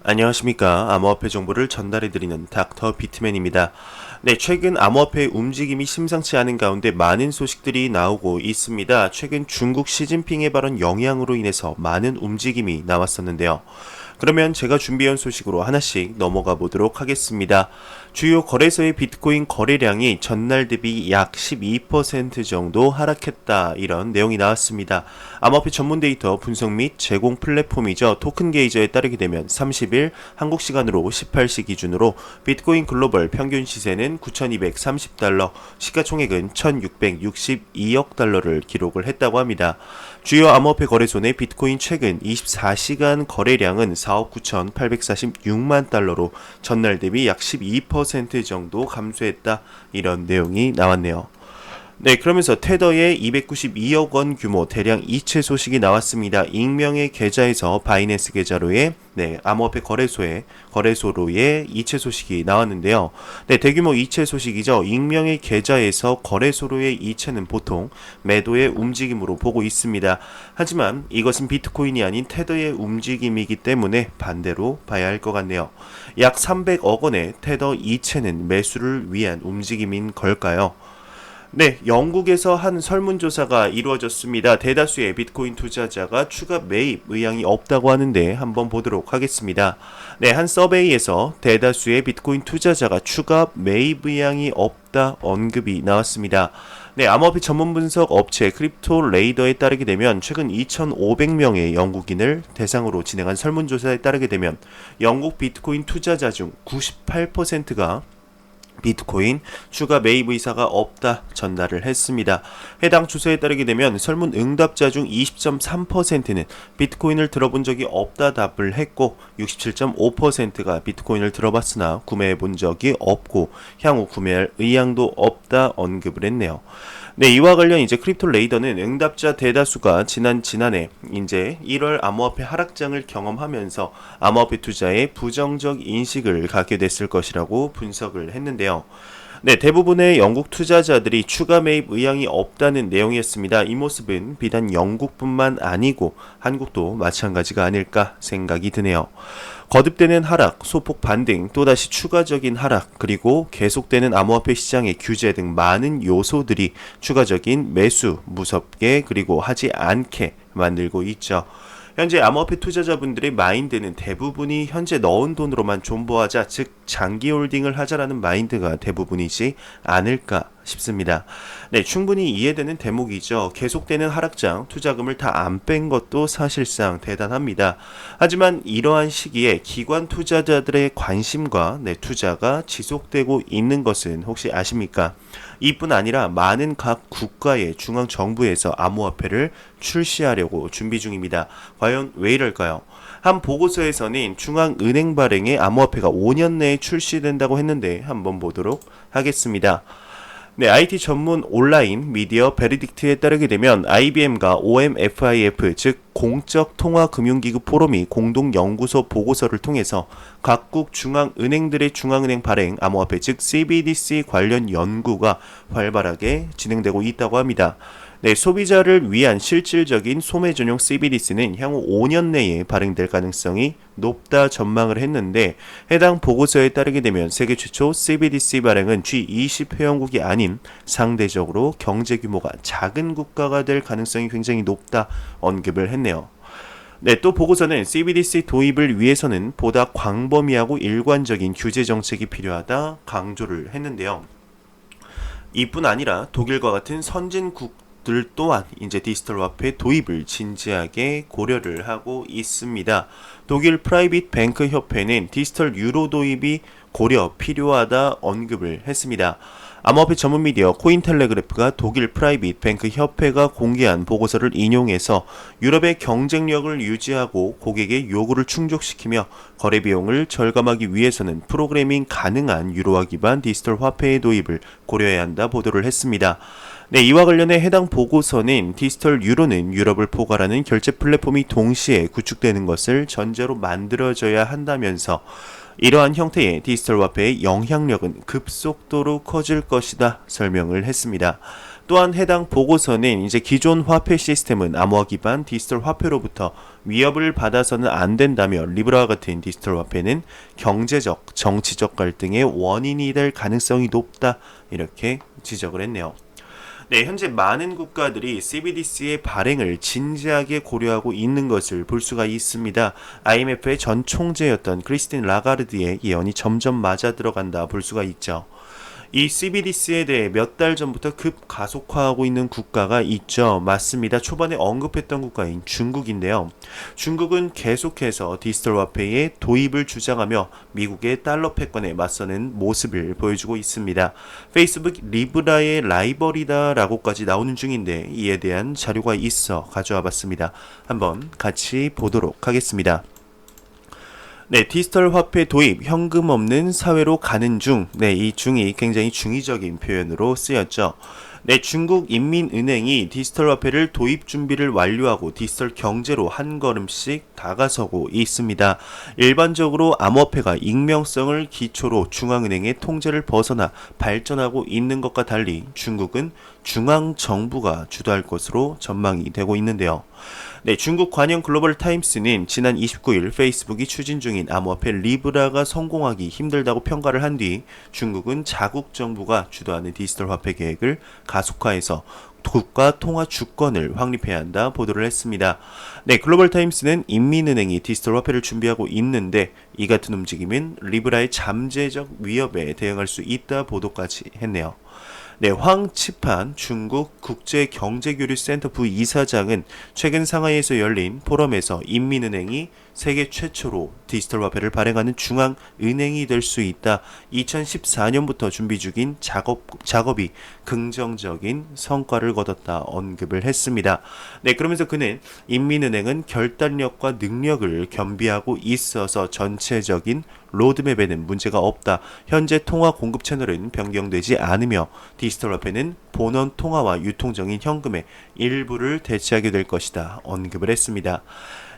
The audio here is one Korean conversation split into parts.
안녕하십니까. 암호화폐 정보를 전달해드리는 닥터 비트맨입니다. 네, 최근 암호화폐 움직임이 심상치 않은 가운데 많은 소식들이 나오고 있습니다. 최근 중국 시진핑의 발언 영향으로 인해서 많은 움직임이 나왔었는데요. 그러면 제가 준비한 소식으로 하나씩 넘어가 보도록 하겠습니다. 주요 거래소의 비트코인 거래량이 전날 대비 약 12% 정도 하락했다, 이런 내용이 나왔습니다. 암호화폐 전문 데이터 분석 및 제공 플랫폼이죠. 토큰게이저에 따르게 되면 30일 한국 시간으로 18시 기준으로 비트코인 글로벌 평균 시세는 9,230달러, 시가총액은 1,662억 달러를 기록을 했다고 합니다. 주요 암호화폐 거래소 내 비트코인 최근 24시간 거래량은 4억 9,846만 달러로 전날 대비 약 12% 정도 감소했다, 이런 내용이 나왔네요. 네, 그러면서 테더의 292억 원 규모 대량 이체 소식이 나왔습니다. 익명의 계좌에서 바이낸스 계좌로의 암호화폐 거래소로의 이체 소식이 나왔는데요. 네, 대규모 이체 소식이죠. 익명의 계좌에서 거래소로의 이체는 보통 매도의 움직임으로 보고 있습니다. 하지만 이것은 비트코인이 아닌 테더의 움직임이기 때문에 반대로 봐야 할 것 같네요. 약 300억 원의 테더 이체는 매수를 위한 움직임인 걸까요? 네, 영국에서 한 설문조사가 이루어졌습니다. 대다수의 비트코인 투자자가 추가 매입 의향이 없다고 하는데 한번 보도록 하겠습니다. 네, 한 서베이에서 대다수의 비트코인 투자자가 추가 매입 의향이 없다 언급이 나왔습니다. 네, 암호화폐 전문 분석 업체 크립토 레이더에 따르게 되면 최근 2,500명의 영국인을 대상으로 진행한 설문조사에 따르게 되면 영국 비트코인 투자자 중 98%가 비트코인 추가 매입 의사가 없다 전달을 했습니다. 해당 추세에 따르게 되면 설문 응답자 중 20.3%는 비트코인을 들어본 적이 없다 답을 했고, 67.5%가 비트코인을 들어봤으나 구매해 본 적이 없고 향후 구매할 의향도 없다 언급을 했네요. 네, 이와 관련 이제 크립토 레이더는 응답자 대다수가 지난해 이제 1월 암호화폐 하락장을 경험하면서 암호화폐 투자에 부정적 인식을 갖게 됐을 것이라고 분석을 했는데요. 네, 대부분의 영국 투자자들이 추가 매입 의향이 없다는 내용이었습니다. 이 모습은 비단 영국뿐만 아니고 한국도 마찬가지가 아닐까 생각이 드네요. 거듭되는 하락, 소폭 반등, 또다시 추가적인 하락, 그리고 계속되는 암호화폐 시장의 규제 등 많은 요소들이 추가적인 매수 무섭게 그리고 하지 않게 만들고 있죠. 현재 암호화폐 투자자분들의 마인드는 대부분이 현재 넣은 돈으로만 존버하자, 즉 장기 홀딩을 하자라는 마인드가 대부분이지 않을까 싶습니다. 네, 충분히 이해되는 대목이죠. 계속되는 하락장, 투자금을 다 안 뺀 것도 사실상 대단합니다. 하지만 이러한 시기에 기관 투자자들의 관심과 투자가 지속되고 있는 것은 혹시 아십니까? 이뿐 아니라 많은 각 국가의 중앙정부에서 암호화폐를 출시하려고 준비 중입니다. 과연 왜 이럴까요? 한 보고서에서는 중앙은행 발행의 암호화폐가 5년 내에 출시된다고 했는데 한번 보도록 하겠습니다. 네, IT 전문 온라인 미디어 베르딕트에 따르게 되면 IBM과 OMFIF, 즉 공적통화금융기구 포럼이 공동연구소 보고서를 통해서 각국 중앙은행들의 중앙은행 발행 암호화폐, 즉 CBDC 관련 연구가 활발하게 진행되고 있다고 합니다. 네, 소비자를 위한 실질적인 소매 전용 CBDC는 향후 5년 내에 발행될 가능성이 높다 전망을 했는데, 해당 보고서에 따르게 되면 세계 최초 CBDC 발행은 G20 회원국이 아닌 상대적으로 경제 규모가 작은 국가가 될 가능성이 굉장히 높다 언급을 했네요. 네, 또 보고서는 CBDC 도입을 위해서는 보다 광범위하고 일관적인 규제 정책이 필요하다 강조를 했는데요. 이뿐 아니라 독일과 같은 선진국 들 또한 이제 디지털 화폐 도입을 진지하게 고려를 하고 있습니다. 독일 프라이빗 뱅크 협회는 디지털 유로 도입이 고려 필요하다 언급을 했습니다. 암호화폐 전문 미디어 코인텔레그래프가 독일 프라이빗 뱅크 협회가 공개한 보고서를 인용해서 유럽의 경쟁력을 유지하고 고객의 요구를 충족시키며 거래 비용을 절감하기 위해서는 프로그래밍 가능한 유로화 기반 디지털 화폐의 도입을 고려해야 한다 보도를 했습니다. 네, 이와 관련해 해당 보고서는 디지털 유로는 유럽을 포괄하는 결제 플랫폼이 동시에 구축되는 것을 전제로 만들어져야 한다면서 이러한 형태의 디지털 화폐의 영향력은 급속도로 커질 것이다 설명을 했습니다. 또한 해당 보고서는 이제 기존 화폐 시스템은 암호화 기반 디지털 화폐로부터 위협을 받아서는 안 된다며 리브라와 같은 디지털 화폐는 경제적, 정치적 갈등의 원인이 될 가능성이 높다 이렇게 지적을 했네요. 네, 현재 많은 국가들이 CBDC의 발행을 진지하게 고려하고 있는 것을 볼 수가 있습니다. IMF의 전 총재였던 크리스틴 라가르드의 예언이 점점 맞아 들어간다 볼 수가 있죠. 이 CBDC에 대해 몇 달 전부터 급 가속화하고 있는 국가가 있죠. 맞습니다. 초반에 언급했던 국가인 중국인데요. 중국은 계속해서 디지털 화폐의 도입을 주장하며 미국의 달러 패권에 맞서는 모습을 보여주고 있습니다. 페이스북 리브라의 라이벌이다라고까지 나오는 중인데 이에 대한 자료가 있어 가져와 봤습니다. 한번 같이 보도록 하겠습니다. 네, 디지털 화폐 도입, 현금 없는 사회로 가는 중. 네, 이 중이 굉장히 중의적인 표현으로 쓰였죠. 네, 중국 인민은행이 디지털 화폐를 도입 준비를 완료하고 디지털 경제로 한 걸음씩 다가서고 있습니다. 일반적으로 암호화폐가 익명성을 기초로 중앙은행의 통제를 벗어나 발전하고 있는 것과 달리 중국은 중앙정부가 주도할 것으로 전망이 되고 있는데요. 네, 중국 관영 글로벌 타임스는 지난 29일 페이스북이 추진 중인 암호화폐 리브라가 성공하기 힘들다고 평가를 한 뒤 중국은 자국 정부가 주도하는 디지털 화폐 계획을 가속화해서 국가 통화 주권을 확립해야 한다 보도를 했습니다. 네, 글로벌 타임스는 인민은행이 디지털 화폐를 준비하고 있는데 이 같은 움직임은 리브라의 잠재적 위협에 대응할 수 있다 보도까지 했네요. 네, 황치판 중국 국제경제교류센터 부이사장은 최근 상하이에서 열린 포럼에서 인민은행이 세계 최초로 디지털 화폐를 발행하는 중앙은행이 될 수 있다. 2014년부터 준비 중인 작업이 긍정적인 성과를 거뒀다 언급을 했습니다. 네, 그러면서 그는 인민은행은 결단력과 능력을 겸비하고 있어서 전체적인 로드맵에는 문제가 없다. 현재 통화 공급 채널은 변경되지 않으며 디지털 화폐는 본원 통화와 유통적인 현금의 일부를 대체하게 될 것이다. 언급을 했습니다.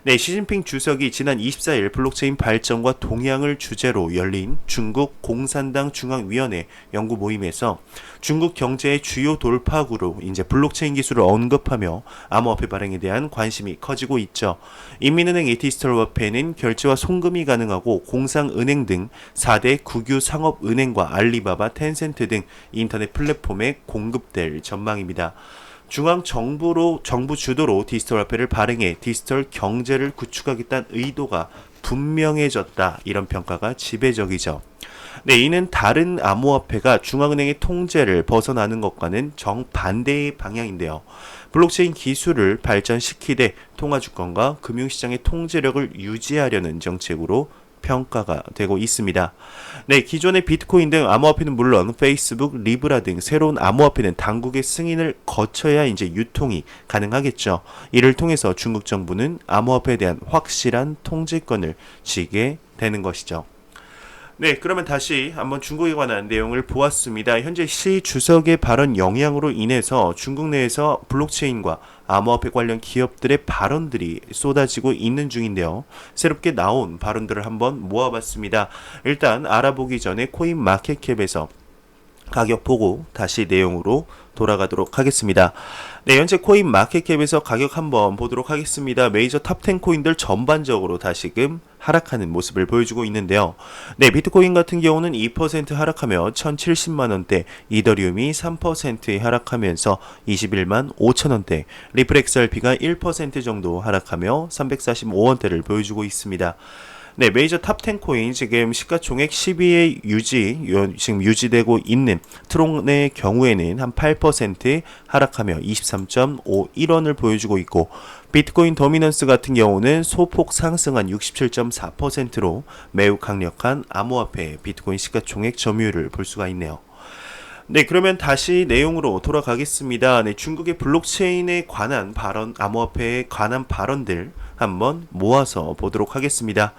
네, 시진핑 주석이 지난 24일 블록체인 발전과 동향을 주제로 열린 중국 공산당 중앙위원회 연구 모임에서 중국 경제의 주요 돌파구로 이제 블록체인 기술을 언급하며 암호화폐 발행에 대한 관심이 커지고 있죠. 인민은행의 디지털 화폐는 결제와 송금이 가능하고 공상은행 등 4대 국유 상업은행과 알리바바, 텐센트 등 인터넷 플랫폼에 공급될 전망입니다. 중앙정부 주도로 디지털 화폐를 발행해 디지털 경제를 구축하겠다는 의도가 분명해졌다. 이런 평가가 지배적이죠. 네, 이는 다른 암호화폐가 중앙은행의 통제를 벗어나는 것과는 정반대의 방향인데요. 블록체인 기술을 발전시키되 통화주권과 금융시장의 통제력을 유지하려는 정책으로 평가가 되고 있습니다. 네, 기존의 비트코인 등 암호화폐는 물론 페이스북, 리브라 등 새로운 암호화폐는 당국의 승인을 거쳐야 이제 유통이 가능하겠죠. 이를 통해서 중국 정부는 암호화폐에 대한 확실한 통제권을 쥐게 되는 것이죠. 네, 그러면 다시 한번 중국에 관한 내용을 보았습니다. 현재 시 주석의 발언 영향으로 인해서 중국 내에서 블록체인과 암호화폐 관련 기업들의 발언들이 쏟아지고 있는 중인데요. 새롭게 나온 발언들을 한번 모아봤습니다. 일단 알아보기 전에 코인마켓캡에서 가격 보고 다시 내용으로 돌아가도록 하겠습니다. 네, 현재 코인마켓캡에서 가격 한번 보도록 하겠습니다. 메이저 탑10 코인들 전반적으로 다시금 하락하는 모습을 보여주고 있는데요. 네, 비트코인 같은 경우는 2% 하락하며 1070만원대, 이더리움이 3% 하락하면서 21만 5천원대, 리플 XRP가 1% 정도 하락하며 345원대를 보여주고 있습니다. 네, 메이저 탑10 코인 지금 시가총액 10위에 지금 유지되고 있는 트론의 경우에는 한 8% 하락하며 23.51원을 보여주고 있고, 비트코인 도미넌스 같은 경우는 소폭 상승한 67.4%로 매우 강력한 암호화폐 비트코인 시가총액 점유율을 볼 수가 있네요. 네, 그러면 다시 내용으로 돌아가겠습니다. 네, 중국의 블록체인에 관한 발언, 암호화폐에 관한 발언들 한번 모아서 보도록 하겠습니다.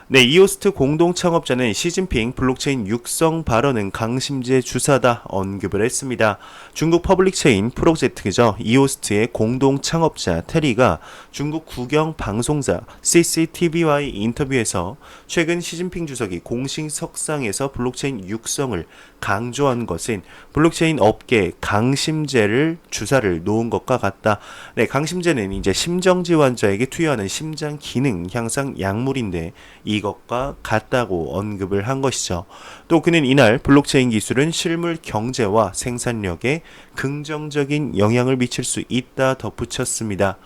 네, 이오스트 공동 창업자는 시진핑 블록체인 육성 발언은 강심제 주사다 언급을 했습니다. 중국 퍼블릭체인 프로젝트죠. 이오스트의 공동 창업자 테리가 중국 국영 방송사 CCTV와의 인터뷰에서 최근 시진핑 주석이 공식 석상에서 블록체인 육성을 강조한 것은 블록체인 업계에 강심제를 주사를 놓은 것과 같다. 네, 강심제는 이제 심정지 환자에게 투여하는 심장 기능 향상 약물인데 이것과 같다고 언급을 한 것이죠. 또 그는 이날 블록체인 기술은 실물 경제와 생산력에 긍정적인 영향을 미칠 수 있다 덧붙였습니다.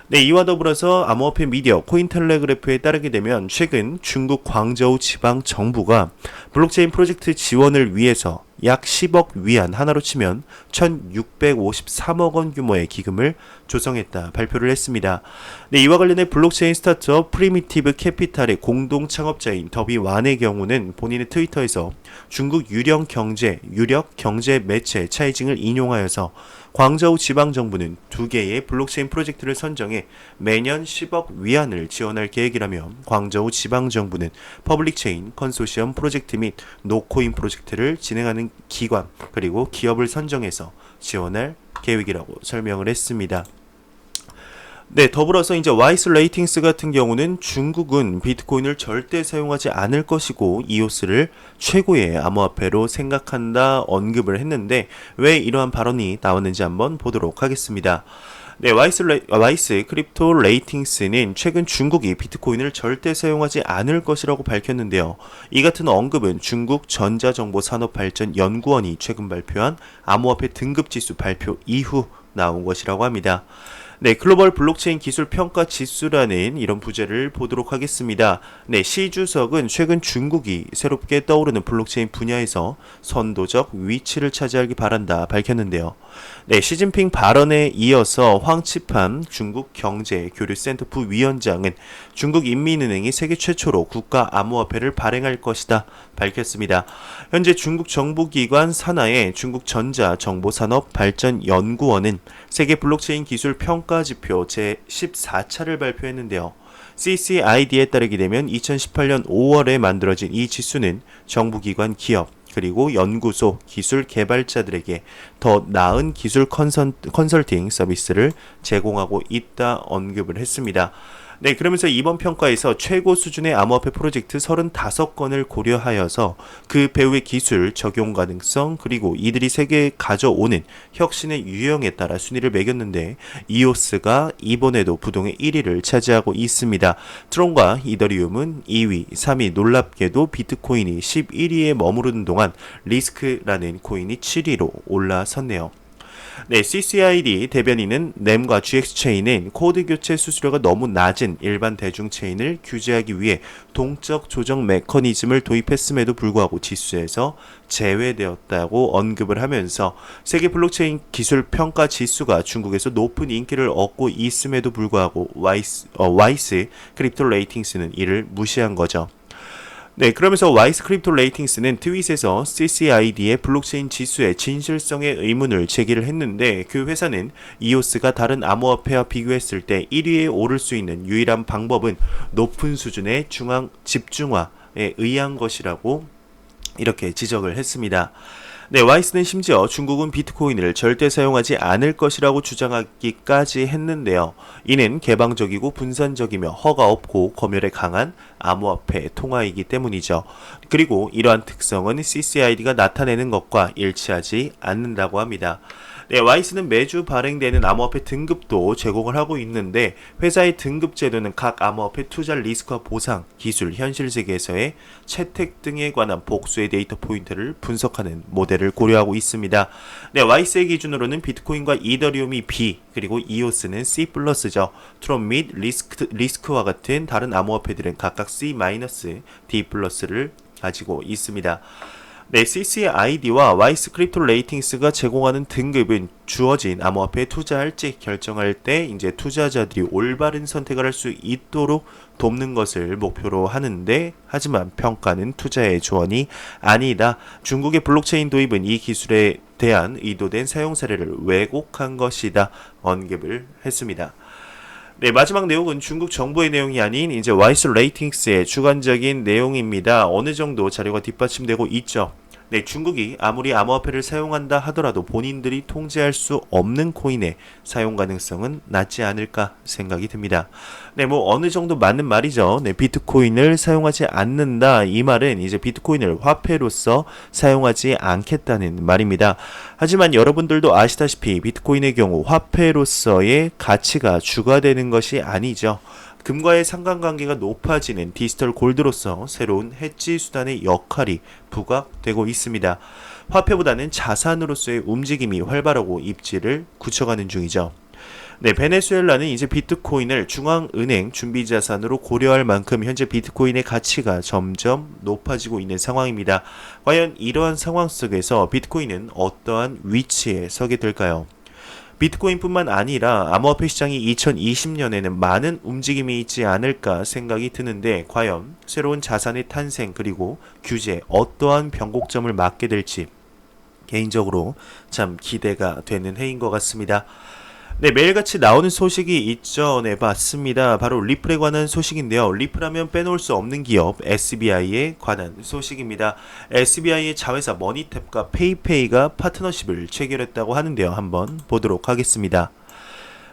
네, 이와 더불어서 암호화폐 미디어 코인텔레그래프에 따르게 되면 최근 중국 광저우 지방 정부가 블록체인 프로젝트 지원을 위해서 약 10억 위안, 하나로 치면 1,653억 원 규모의 기금을 조성했다 발표를 했습니다. 네, 이와 관련해 블록체인 스타트업 프리미티브 캐피탈의 공동 창업자인 더비 완의 경우는 본인의 트위터에서 중국 유력 경제 매체 차이징을 인용하여서 광저우 지방정부는 2개의 블록체인 프로젝트를 선정해 매년 10억 위안을 지원할 계획이라며 광저우 지방정부는 퍼블릭체인 컨소시엄 프로젝트 및 노코인 프로젝트를 진행하는 기관 그리고 기업을 선정해서 지원할 계획이라고 설명을 했습니다. 네, 더불어서 이제 와이스 레이팅스 같은 경우는 중국은 비트코인을 절대 사용하지 않을 것이고 이오스를 최고의 암호화폐로 생각한다 언급을 했는데 왜 이러한 발언이 나왔는지 한번 보도록 하겠습니다. 네, 와이스 크립토 레이팅스는 최근 중국이 비트코인을 절대 사용하지 않을 것이라고 밝혔는데요. 이 같은 언급은 중국 전자정보산업발전연구원이 최근 발표한 암호화폐 등급지수 발표 이후 나온 것이라고 합니다. 네, 글로벌 블록체인 기술 평가 지수라는 이런 부제를 보도록 하겠습니다. 네, 시 주석은 최근 중국이 새롭게 떠오르는 블록체인 분야에서 선도적 위치를 차지하기 바란다 밝혔는데요. 네, 시진핑 발언에 이어서 황치판 중국 경제교류센터 부위원장은 중국 인민은행이 세계 최초로 국가 암호화폐를 발행할 것이다 밝혔습니다. 현재 중국 정부기관 산하의 중국 전자정보산업발전연구원은 세계 블록체인 기술 평가지표 제14차를 발표했는데요. CCID에 따르게 되면 2018년 5월에 만들어진 이 지수는 정부기관 기업 그리고 연구소 기술 개발자들에게 더 나은 기술 컨설팅 서비스를 제공하고 있다 언급을 했습니다. 네, 그러면서 이번 평가에서 최고 수준의 암호화폐 프로젝트 35건을 고려하여서 그 배후의 기술, 적용 가능성, 그리고 이들이 세계에 가져오는 혁신의 유형에 따라 순위를 매겼는데 이오스가 이번에도 부동의 1위를 차지하고 있습니다. 트론과 이더리움은 2위, 3위, 놀랍게도 비트코인이 11위에 머무르는 동안 리스크라는 코인이 7위로 올라섰네요. 네, CCID 대변인은 램과 GX체인은 코드 교체 수수료가 너무 낮은 일반 대중 체인을 규제하기 위해 동적 조정 메커니즘을 도입했음에도 불구하고 지수에서 제외되었다고 언급을 하면서 세계 블록체인 기술 평가 지수가 중국에서 높은 인기를 얻고 있음에도 불구하고 와이스 크립토 레이팅스는 이를 무시한 거죠. 네, 그러면서 와이스 크립토 레이팅스는 트윗에서 CCID의 블록체인 지수의 진실성에 의문을 제기를 했는데 그 회사는 이오스가 다른 암호화폐와 비교했을 때 1위에 오를 수 있는 유일한 방법은 높은 수준의 중앙 집중화에 의한 것이라고 이렇게 지적을 했습니다. 네, 와이스는 심지어 중국은 비트코인을 절대 사용하지 않을 것이라고 주장하기까지 했는데요. 이는 개방적이고 분산적이며 허가 없고 검열에 강한 암호화폐 통화이기 때문이죠. 그리고 이러한 특성은 CCID가 나타내는 것과 일치하지 않는다고 합니다. 네, 와이스는 매주 발행되는 암호화폐 등급도 제공을 하고 있는데 회사의 등급 제도는 각 암호화폐 투자 리스크와 보상, 기술, 현실 세계에서의 채택 등에 관한 복수의 데이터 포인트를 분석하는 모델을 고려하고 있습니다. 네, 와이스의 기준으로는 비트코인과 이더리움이 B, 그리고 이오스는 C+죠. 트론 및 리스크와 같은 다른 암호화폐들은 각각 C-, D+를 가지고 있습니다. 네, CCID와 와이스 크립토 레이팅스가 제공하는 등급은 주어진 암호화폐에 투자할지 결정할 때 이제 투자자들이 올바른 선택을 할 수 있도록 돕는 것을 목표로 하는데 하지만 평가는 투자의 조언이 아니다. 중국의 블록체인 도입은 이 기술에 대한 의도된 사용 사례를 왜곡한 것이다. 언급을 했습니다. 네, 마지막 내용은 중국 정부의 내용이 아닌 이제 와이스 레이팅스의 주관적인 내용입니다. 어느 정도 자료가 뒷받침되고 있죠. 네, 중국이 아무리 암호화폐를 사용한다 하더라도 본인들이 통제할 수 없는 코인의 사용 가능성은 낮지 않을까 생각이 듭니다. 네, 뭐 어느 정도 맞는 말이죠. 네, 비트코인을 사용하지 않는다. 이 말은 이제 비트코인을 화폐로서 사용하지 않겠다는 말입니다. 하지만 여러분들도 아시다시피 비트코인의 경우 화폐로서의 가치가 주가되는 것이 아니죠. 금과의 상관관계가 높아지는 디지털 골드로서 새로운 해지 수단의 역할이 부각되고 있습니다. 화폐보다는 자산으로서의 움직임이 활발하고 입지를 굳혀가는 중이죠. 네, 베네수엘라는 이제 비트코인을 중앙은행 준비자산으로 고려할 만큼 현재 비트코인의 가치가 점점 높아지고 있는 상황입니다. 과연 이러한 상황 속에서 비트코인은 어떠한 위치에 서게 될까요? 비트코인뿐만 아니라 암호화폐 시장이 2020년에는 많은 움직임이 있지 않을까 생각이 드는데 과연 새로운 자산의 탄생 그리고 규제 어떠한 변곡점을 맞게 될지 개인적으로 참 기대가 되는 해인 것 같습니다. 네, 매일같이 나오는 소식이 있죠. 네, 맞습니다. 바로 리플에 관한 소식인데요. 리플하면 빼놓을 수 없는 기업 SBI에 관한 소식입니다. SBI의 자회사 머니탭과 페이페이가 파트너십을 체결했다고 하는데요. 한번 보도록 하겠습니다.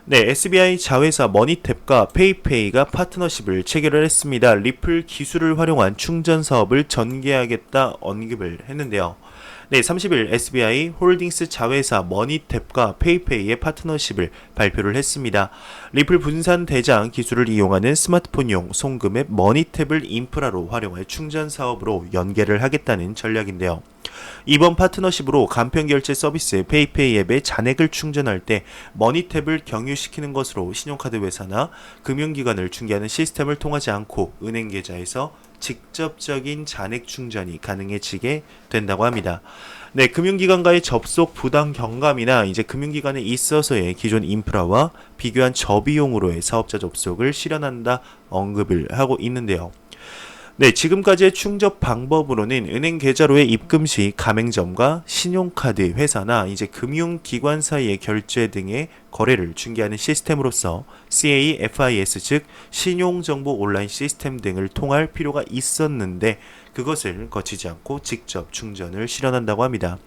네, SBI 자회사 머니탭과 페이페이가 파트너십을 체결을 했습니다. 리플 기술을 활용한 충전 사업을 전개하겠다 언급을 했는데요. 네, 30일 SBI 홀딩스 자회사 머니탭과 페이페이의 파트너십을 발표를 했습니다. 리플 분산 대장 기술을 이용하는 스마트폰용 송금 앱 머니탭을 인프라로 활용할 충전 사업으로 연계를 하겠다는 전략인데요. 이번 파트너십으로 간편결제 서비스 페이페이 앱에 잔액을 충전할 때 머니탭을 경유시키는 것으로 신용카드 회사나 금융기관을 중개하는 시스템을 통하지 않고 은행 계좌에서 직접적인 잔액 충전이 가능해지게 된다고 합니다. 네, 금융기관과의 접속 부당 경감이나 이제 금융기관에 있어서의 기존 인프라와 비교한 저비용으로의 사업자 접속을 실현한다 언급을 하고 있는데요. 네, 지금까지의 충전 방법으로는 은행 계좌로의 입금 시 가맹점과 신용카드 회사나 이제 금융기관 사이의 결제 등의 거래를 중개하는 시스템으로서 CAFIS 즉 신용정보 온라인 시스템 등을 통할 필요가 있었는데 그것을 거치지 않고 직접 충전을 실현한다고 합니다.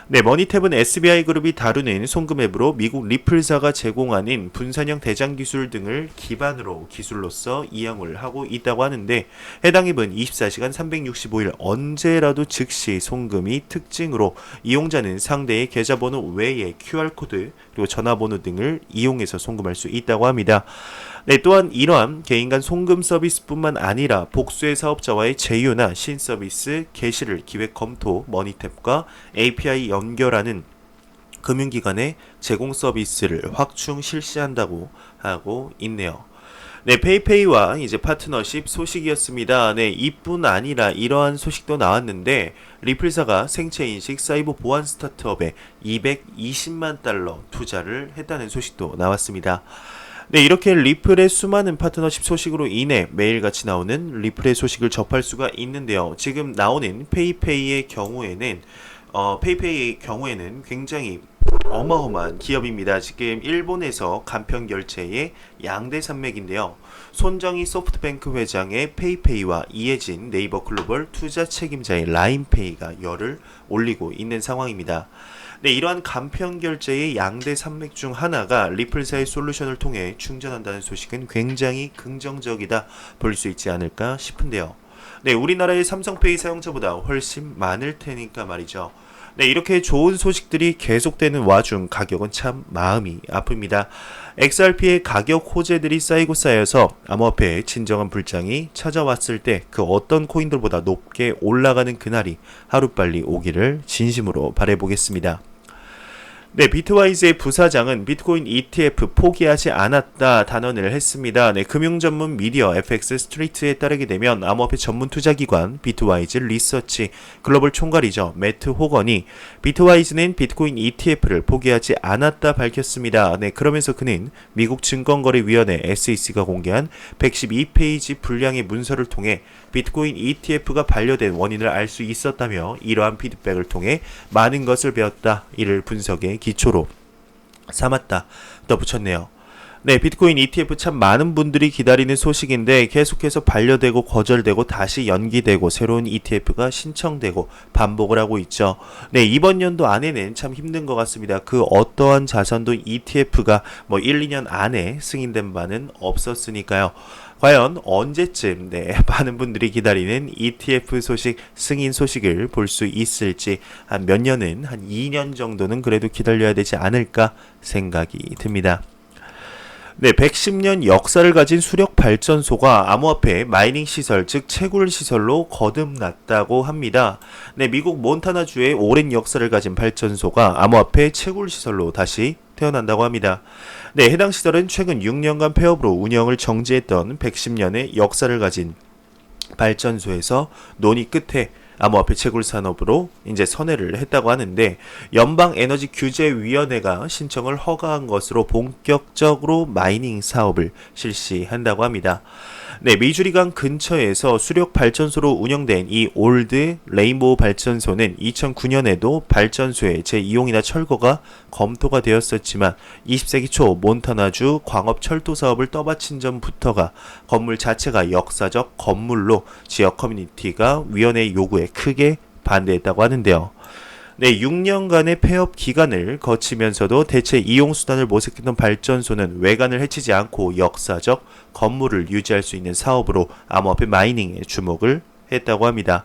네, 머니탭은 SBI 그룹이 다루는 송금 앱으로 미국 리플사가 제공하는 분산형 대장 기술 등을 기반으로 기술로서 이용을 하고 있다고 하는데 해당 앱은 24시간 365일 언제라도 즉시 송금이 특징으로 이용자는 상대의 계좌번호 외에 QR코드 그리고 전화번호 등을 이용해서 송금할 수 있다고 합니다. 네, 또한 이러한 개인 간 송금 서비스뿐만 아니라 복수의 사업자와의 제휴나 신서비스 개시를 기획 검토 머니탭과 API 연결하는 금융기관의 제공 서비스를 확충 실시한다고 하고 있네요. 네, 페이페이와 이제 파트너십 소식이었습니다. 네, 이뿐 아니라 이러한 소식도 나왔는데 리플사가 생체인식 사이버 보안 스타트업에 220만 달러 투자를 했다는 소식도 나왔습니다. 네, 이렇게 리플의 수많은 파트너십 소식으로 인해 매일같이 나오는 리플의 소식을 접할 수가 있는데요. 지금 나오는 페이페이의 경우에는 굉장히 어마어마한 기업입니다. 지금 일본에서 간편 결제의 양대 산맥인데요. 손정희 소프트뱅크 회장의 페이페이와 이해진 네이버 글로벌 투자 책임자의 라인페이가 열을 올리고 있는 상황입니다. 네, 이러한 간편 결제의 양대 산맥 중 하나가 리플사의 솔루션을 통해 충전한다는 소식은 굉장히 긍정적이다 볼 수 있지 않을까 싶은데요. 네, 우리나라의 삼성페이 사용자보다 훨씬 많을 테니까 말이죠. 네, 이렇게 좋은 소식들이 계속되는 와중 가격은 참 마음이 아픕니다. XRP의 가격 호재들이 쌓이고 쌓여서 암호화폐의 진정한 불장이 찾아왔을 때 그 어떤 코인들보다 높게 올라가는 그날이 하루빨리 오기를 진심으로 바라보겠습니다. 네, 비트와이즈의 부사장은 비트코인 ETF 포기하지 않았다 단언을 했습니다. 네, 금융 전문 미디어 FX 스트리트에 따르게 되면 암호화폐 전문 투자기관 비트와이즈 리서치 글로벌 총괄이죠. 매트 호건이 비트와이즈는 비트코인 ETF를 포기하지 않았다 밝혔습니다. 네, 그러면서 그는 미국 증권거래위원회 SEC가 공개한 112페이지 분량의 문서를 통해 비트코인 ETF가 반려된 원인을 알 수 있었다며 이러한 피드백을 통해 많은 것을 배웠다. 이를 분석에 기초로 삼았다 덧붙였네요. 네, 비트코인 ETF 참 많은 분들이 기다리는 소식인데 계속해서 반려되고 거절되고 다시 연기되고 새로운 ETF가 신청되고 반복을 하고 있죠. 네, 이번 연도 안에는 참 힘든 것 같습니다. 그 어떠한 자산도 ETF가 뭐 1, 2년 안에 승인된 바는 없었으니까요. 과연 언제쯤 많은 분들이 기다리는 ETF 소식, 승인 소식을 볼 수 있을지 한 몇 년은 한 2년 정도는 그래도 기다려야 되지 않을까 생각이 듭니다. 네, 110년 역사를 가진 수력 발전소가 암호화폐 마이닝 시설, 즉 채굴 시설로 거듭났다고 합니다. 네, 미국 몬타나주의 오랜 역사를 가진 발전소가 암호화폐 채굴 시설로 다시 태어난다고 합니다. 네, 해당 시설은 최근 6년간 폐업으로 운영을 정지했던 110년의 역사를 가진 발전소에서 논의 끝에 암호화폐 채굴 산업으로 이제 선회를 했다고 하는데 연방에너지규제위원회가 신청을 허가한 것으로 본격적으로 마이닝 사업을 실시한다고 합니다. 네, 미주리강 근처에서 수력 발전소로 운영된 이 올드 레인보우 발전소는 2009년에도 발전소의 재이용이나 철거가 검토가 되었었지만 20세기 초 몬타나주 광업 철도 사업을 떠받친 전부터가 건물 자체가 역사적 건물로 지역 커뮤니티가 위원회의 요구에 크게 반대했다고 하는데요. 네, 6년간의 폐업 기간을 거치면서도 대체 이용 수단을 모색했던 발전소는 외관을 해치지 않고 역사적 건물을 유지할 수 있는 사업으로 암호화폐 마이닝에 주목을 했다고 합니다.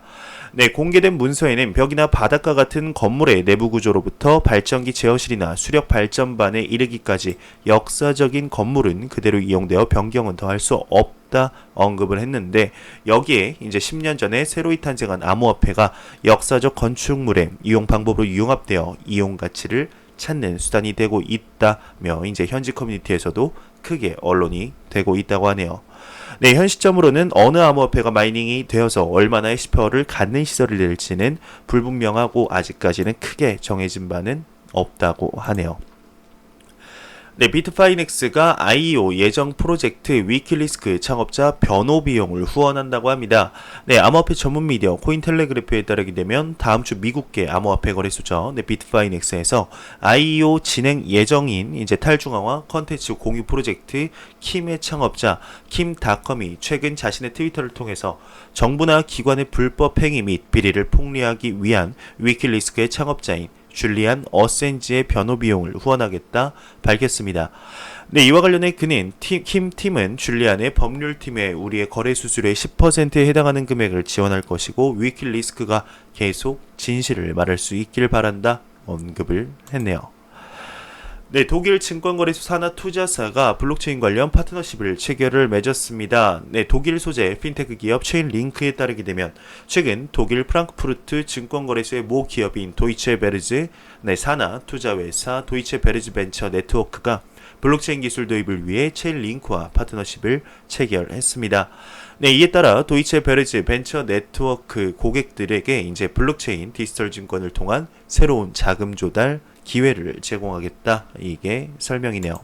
네, 공개된 문서에는 벽이나 바닥과 같은 건물의 내부 구조로부터 발전기 제어실이나 수력 발전반에 이르기까지 역사적인 건물은 그대로 이용되어 변경은 더 할 수 없다 언급을 했는데 여기에 이제 10년 전에 새로이 탄생한 암호화폐가 역사적 건축물의 이용 방법으로 융합되어 이용 가치를 찾는 수단이 되고 있다며 이제 현지 커뮤니티에서도 크게 언론이 되고 있다고 하네요. 네, 현 시점으로는 어느 암호화폐가 마이닝이 되어서 얼마나의 시퍼를 갖는 시설이 될지는 불분명하고 아직까지는 크게 정해진 바는 없다고 하네요. 네, 비트파이넥스가 IEO 예정 프로젝트 위킬리스크 창업자 변호 비용을 후원한다고 합니다. 네, 암호화폐 전문 미디어 코인텔레그래프에 따르게 되면 다음 주 미국계 암호화폐 거래소죠. 네, 비트파이넥스에서 IEO 진행 예정인 이제 탈중앙화 컨텐츠 공유 프로젝트 킴의 창업자 킴닷컴이 최근 자신의 트위터를 통해서 정부나 기관의 불법 행위 및 비리를 폭리하기 위한 위킬리스크의 창업자인 줄리안 어센지의 변호 비용을 후원하겠다 밝혔습니다. 네, 이와 관련해 그는 킴팀은 줄리안의 법률팀에 우리의 거래 수수료의 10%에 해당하는 금액을 지원할 것이고 위킬리스크가 계속 진실을 말할 수 있길 바란다 언급을 했네요. 네, 독일 증권거래소 산하투자사가 블록체인 관련 파트너십을 체결을 맺었습니다. 네, 독일 소재 핀테크 기업 체인링크에 따르게 되면 최근 독일 프랑크푸르트 증권거래소의 모 기업인 도이체 베르즈, 네, 산하투자회사 도이체 베르즈 벤처 네트워크가 블록체인 기술 도입을 위해 체인링크와 파트너십을 체결했습니다. 네, 이에 따라 도이체 베르즈 벤처 네트워크 고객들에게 이제 블록체인 디지털 증권을 통한 새로운 자금 조달 기회를 제공하겠다. 이게 설명이네요.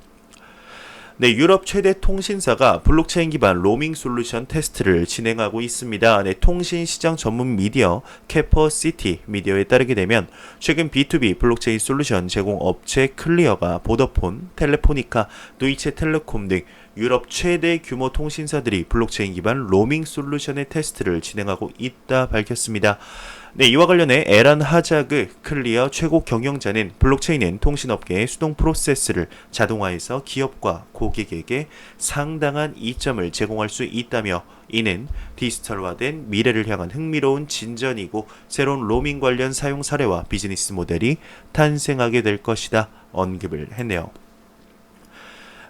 네, 유럽 최대 통신사가 블록체인 기반 로밍 솔루션 테스트를 진행하고 있습니다. 네, 통신 시장 전문 미디어 캐퍼시티 미디어에 따르게 되면 최근 B2B 블록체인 솔루션 제공 업체 클리어가 보더폰, 텔레포니카, 도이체텔레콤 등 유럽 최대 규모 통신사들이 블록체인 기반 로밍 솔루션의 테스트를 진행하고 있다 밝혔습니다. 네, 이와 관련해 에란 하자그 클리어 최고 경영자는 블록체인은 통신업계의 수동 프로세스를 자동화해서 기업과 고객에게 상당한 이점을 제공할 수 있다며 이는 디지털화된 미래를 향한 흥미로운 진전이고 새로운 로밍 관련 사용 사례와 비즈니스 모델이 탄생하게 될 것이다 언급을 했네요.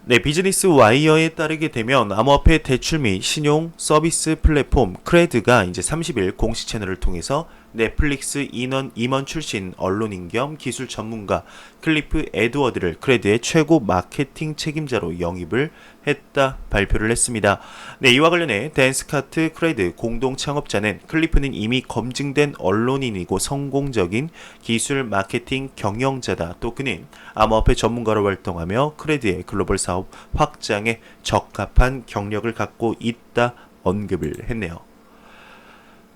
네, 비즈니스 와이어에 따르게 되면 암호화폐 대출 및 신용 서비스 플랫폼 크레드가 이제 30일 공식 채널을 통해서 넷플릭스 임원 출신 언론인 겸 기술 전문가 클리프 에드워드를 크레드의 최고 마케팅 책임자로 영입을 했다 발표를 했습니다. 네, 이와 관련해 댄스카트 크레드 공동 창업자는 클리프는 이미 검증된 언론인이고 성공적인 기술 마케팅 경영자다. 또 그는 암호화폐 전문가로 활동하며 크레드의 글로벌 사업 확장에 적합한 경력을 갖고 있다 언급을 했네요.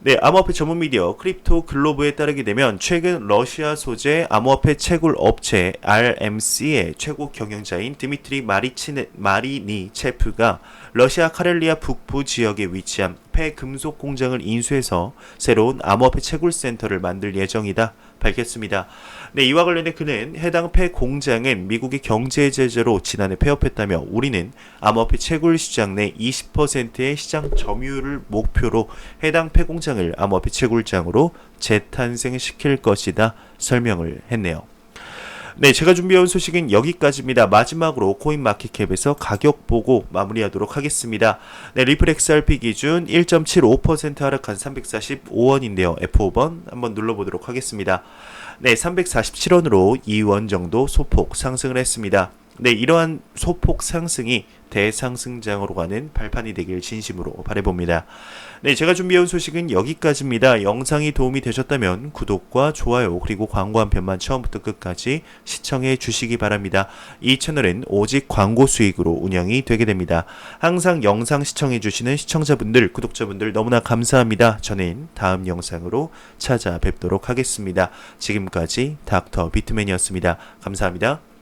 네, 암호화폐 전문 미디어 크립토 글로브에 따르게 되면 최근 러시아 소재 암호화폐 채굴 업체 RMC의 최고 경영자인 드미트리 마리니체프가 러시아 카렐리아 북부 지역에 위치한 폐금속 공장을 인수해서 새로운 암호화폐 채굴 센터를 만들 예정이다 밝혔습니다. 네, 이와 관련해 그는 해당 폐 공장은 미국의 경제 제재로 지난해 폐업했다며 우리는 암호화폐 채굴 시장 내 20%의 시장 점유율을 목표로 해당 폐 공장을 암호화폐 채굴장으로 재탄생시킬 것이다 설명을 했네요. 네, 제가 준비해온 소식은 여기까지입니다. 마지막으로 코인마켓캡에서 가격 보고 마무리하도록 하겠습니다. 네, 리플 XRP 기준 1.75% 하락한 345원인데요. F5번 한번 눌러보도록 하겠습니다. 네, 347원으로 2원 정도 소폭 상승을 했습니다. 네, 이러한 소폭 상승이 대상승장으로 가는 발판이 되길 진심으로 바라봅니다. 네, 제가 준비해온 소식은 여기까지입니다. 영상이 도움이 되셨다면 구독과 좋아요 그리고 광고 한 편만 처음부터 끝까지 시청해 주시기 바랍니다. 이 채널은 오직 광고 수익으로 운영이 되게 됩니다. 항상 영상 시청해 주시는 시청자분들, 구독자분들 너무나 감사합니다. 저는 다음 영상으로 찾아뵙도록 하겠습니다. 지금까지 닥터 비트맨이었습니다. 감사합니다.